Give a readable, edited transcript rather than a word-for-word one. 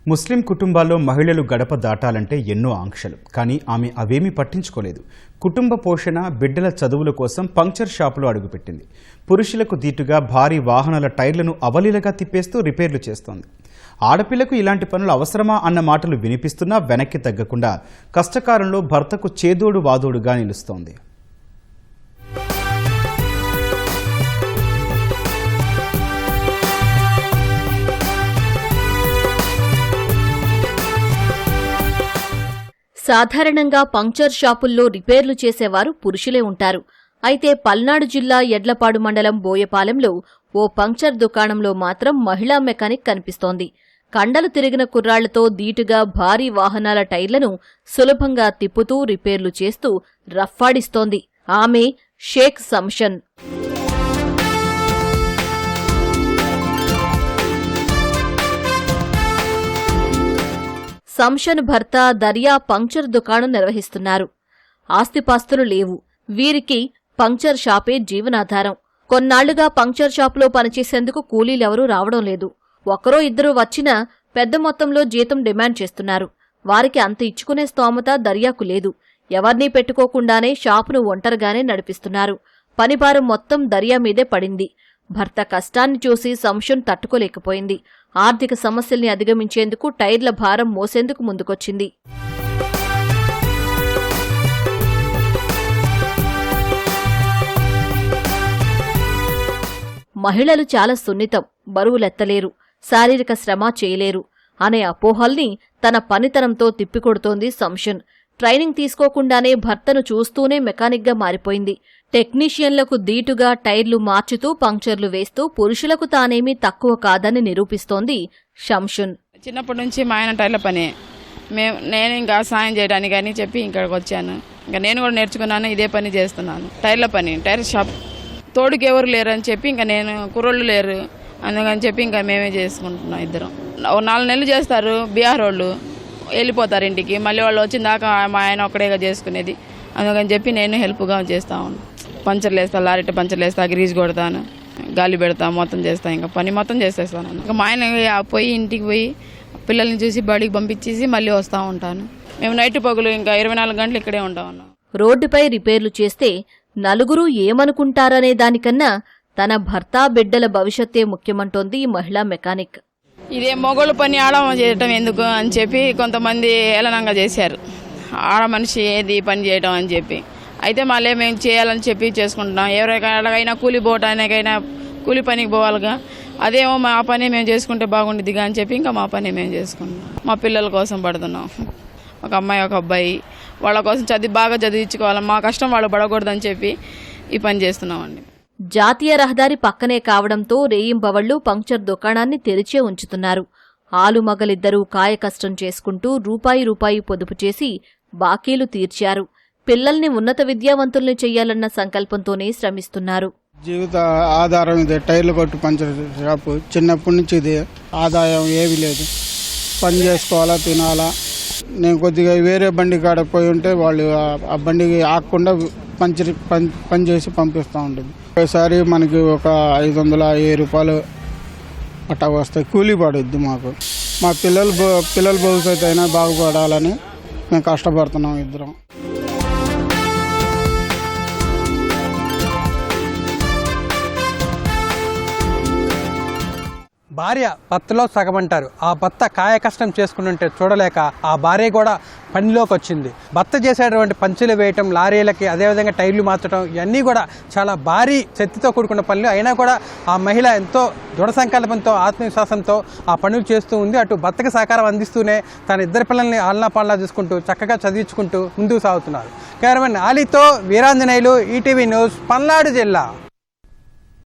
ముస్లిం కుటుంబాల్లో మహిళలు గడప దాటాలంటే ఎన్నో ఆంక్షలు. కానీ ఆమె అవేమీ పట్టించుకోలేదు. కుటుంబ పోషణ, బిడ్డల చదువుల కోసం పంక్చర్ షాపులో అడుగుపెట్టింది. పురుషులకు దీటుగా భారీ వాహనాల టైర్లను అవలీలగా తిప్పేస్తూ రిపేర్లు చేస్తోంది. ఆడపిల్లకు ఇలాంటి పనులు అవసరమా అన్న మాటలు వినిపిస్తున్నా వెనక్కి తగ్గకుండా కష్టకాలంలో భర్తకు చేదోడు వాదోడుగా నిలుస్తోంది. సాధారణంగా పంక్చర్ షాపుల్లో రిపేర్లు చేసేవారు పురుషులే ఉంటారు. అయితే పల్నాడు జిల్లా యడ్లపాడు మండలం బోయపాలెంలో ఓ పంక్చర్ దుకాణంలో మాత్రం మహిళా మెకానిక్ కనిపిస్తోంది. కండలు తిరిగిన కుర్రాళ్లతో దీటుగా భారీ వాహనాల టైర్లను సులభంగా తిప్పుతూ రిపేర్లు చేస్తూ రఫ్ఫాడిస్తోంది. ఆమె షేక్ సంషన్. సంషన్ భర్త దర్యా పంక్చర్ దుకాణం నిర్వహిస్తున్నారు. ఆస్తిపాస్తులు లేవు. వీరికి పంక్చర్ షాపే జీవనాధారం. కొన్నాళ్లుగా పంక్చర్ షాపులో పనిచేసేందుకు కూలీలెవరూ రావడం లేదు. ఒకరో ఇద్దరు వచ్చినా పెద్ద మొత్తంలో జీతం డిమాండ్ చేస్తున్నారు. వారికి అంత ఇచ్చుకునే స్తోమత దర్యాకు లేదు. ఎవర్నీ పెట్టుకోకుండానే షాపును ఒంటరిగానే నడిపిస్తున్నారు. పనిభారం మొత్తం దర్యా మీదే పడింది. భర్త కష్టాన్ని చూసి సంషన్ తట్టుకోలేకపోయింది. ఆర్థిక సమస్యల్ని అధిగమించేందుకు టైర్ల భారం మోసేందుకు ముందుకొచ్చింది. మహిళలు చాలా సున్నితం, బరువులెత్తలేరు, శారీరక శ్రమ చేయలేరు అనే అపోహల్ని తన పనితనంతో తిప్పికొడుతోంది సంషన్. ట్రైనింగ్ తీసుకోకుండానే భర్తను చూస్తూనే మెకానిక్గా మారిపోయింది. టెక్నీషియన్లకు దీటుగా టైర్లు మార్చుతూ పంక్చర్లు వేస్తూ పురుషులకు తానేమీ తక్కువ కాదని నిరూపిస్తోంది సంషన్. చిన్నప్పటి నుంచి మా ఆయన టైర్ల పని. నేను ఇంకా సాయం చేయడానికి అని చెప్పి ఇక్కడికి వచ్చాను. ఇంకా నేను కూడా నేర్చుకున్నాను, ఇదే పని చేస్తున్నాను. టైర్ల పని, టైర్ షాప్. తోడుకి ఎవరు లేరు అని చెప్పి ఇంకా నేను కుర్రోళ్ళు లేరు అందుకని చెప్పి ఇంకా మేమే చేసుకుంటున్నాం. ఇద్దరం 4 నెలలు చేస్తారు బీహార్ వాళ్ళు, వెళ్ళిపోతారు ఇంటికి. మళ్ళీ వాళ్ళు వచ్చిన దాకా మా ఆయన ఒక్కడేగా చేసుకునేది. అందుకని చెప్పి నేను హెల్ప్గా చేస్తా ఉన్నాను. పంచర్లు వేస్తా, లారీ పంచర్లు వేస్తా, గ్రీజ్ కొడతాను, గాలి పెడతా, మొత్తం చేస్తాను. ఇంకా పని మొత్తం చేసేస్తాను. ఇంకా మా ఆయన పోయి ఇంటికి పోయి పిల్లల్ని చూసి బడికి పంపించేసి మళ్ళీ వస్తూ ఉంటాను. మేము నైట్ పగులు ఇంకా 24 గంటలు ఇక్కడే ఉంటా ఉన్నాం. రోడ్డుపై రిపేర్లు చేస్తే నలుగురు ఏమనుకుంటారనే దానికన్నా తన భర్త, బిడ్డల భవిష్యత్తే ముఖ్యమంటోంది ఈ మహిళా మెకానిక్. ఇదే మొగోళ్ళు పని ఆడ చేయటం ఎందుకు అని చెప్పి కొంతమంది ఏలనంగా చేశారు. ఆడ మనిషి ఏది పని చేయటం అని చెప్పి. అయితే మళ్ళీ మేము చేయాలని చెప్పి చేసుకుంటున్నాం. ఎవరికైనా కూలి పోవటానికైనా కూలి పనికి పోవాలిగా. అదేమో మా పని మేము చేసుకుంటే బాగుండిద్దిగా అని చెప్పి ఇంకా మా పని మేము చేసుకుంటున్నాం. మా పిల్లల కోసం పడుతున్నాం. ఒక అమ్మాయి, ఒక అబ్బాయి. వాళ్ళ కోసం బాగా చదివించుకోవాలి. మా కష్టం వాళ్ళు పడకూడదని చెప్పి ఈ పని చేస్తున్నామండి. జాతీయ రహదారి పక్కనే కావడంతో రేయింబవళ్లు పంక్చర్ దుకాణాన్ని తెరిచే ఉంచుతున్నారు. ఆలుమగలిద్దరూ కాయకష్టం చేసుకుంటూ రూపాయి పొదుపు చేసి బాకీలు తీర్చారు. పిల్లల్ని ఉన్నత విద్యావంతుల్ని చెయ్యాలన్న సంకల్పంతోనే శ్రమిస్తున్నారు. జీవిత ఆధారం ఇదే. టైర్లు కొట్టు పంచర్ షాపు. చిన్నప్పటి నుంచి ఇది ఆదాయం ఏమీ లేదు. పని చేసుకోవాలా, తినాలా. నేను కొద్దిగా వేరే బండి కాడ పోయి ఉంటే వాళ్ళు ఆ బండికి ఆగకుండా పని చేసి పంపిస్తూ ఉంటుంది. ఒకసారి మనకి ఒక 500-1000 రూపాయలు అట్టా వస్తాయి. కూలీ పడుద్ది మాకు. మా పిల్లల భవిష్యత్తు అయినా బాగుపడాలని మేము కష్టపడుతున్నాం ఇద్దరం. భార్య భర్తలో సగమంటారు. ఆ భర్త కాయ కష్టం చేసుకుంటుంటే చూడలేక ఆ భార్య కూడా పనిలోకి వచ్చింది. భర్త చేసేటువంటి పంచులు వేయటం, లారీలకి అదేవిధంగా టైర్లు మార్చడం, ఇవన్నీ కూడా చాలా భారీ శక్తితో కూడుకున్న పనులు. అయినా కూడా ఆ మహిళ ఎంతో దృఢ సంకల్పంతో, ఆత్మవిశ్వాసంతో ఆ పనులు చేస్తూ ఉంది. అటు భర్తకి సహకారం అందిస్తూనే తన ఇద్దరు పిల్లల్ని ఆలనా పాలనా చూసుకుంటూ చక్కగా చదివించుకుంటూ ముందుకు సాగుతున్నారు. కేవలం ఆలీతో వీరాంజనేయులు, ఈటీవీ న్యూస్, పల్నాడు జిల్లా.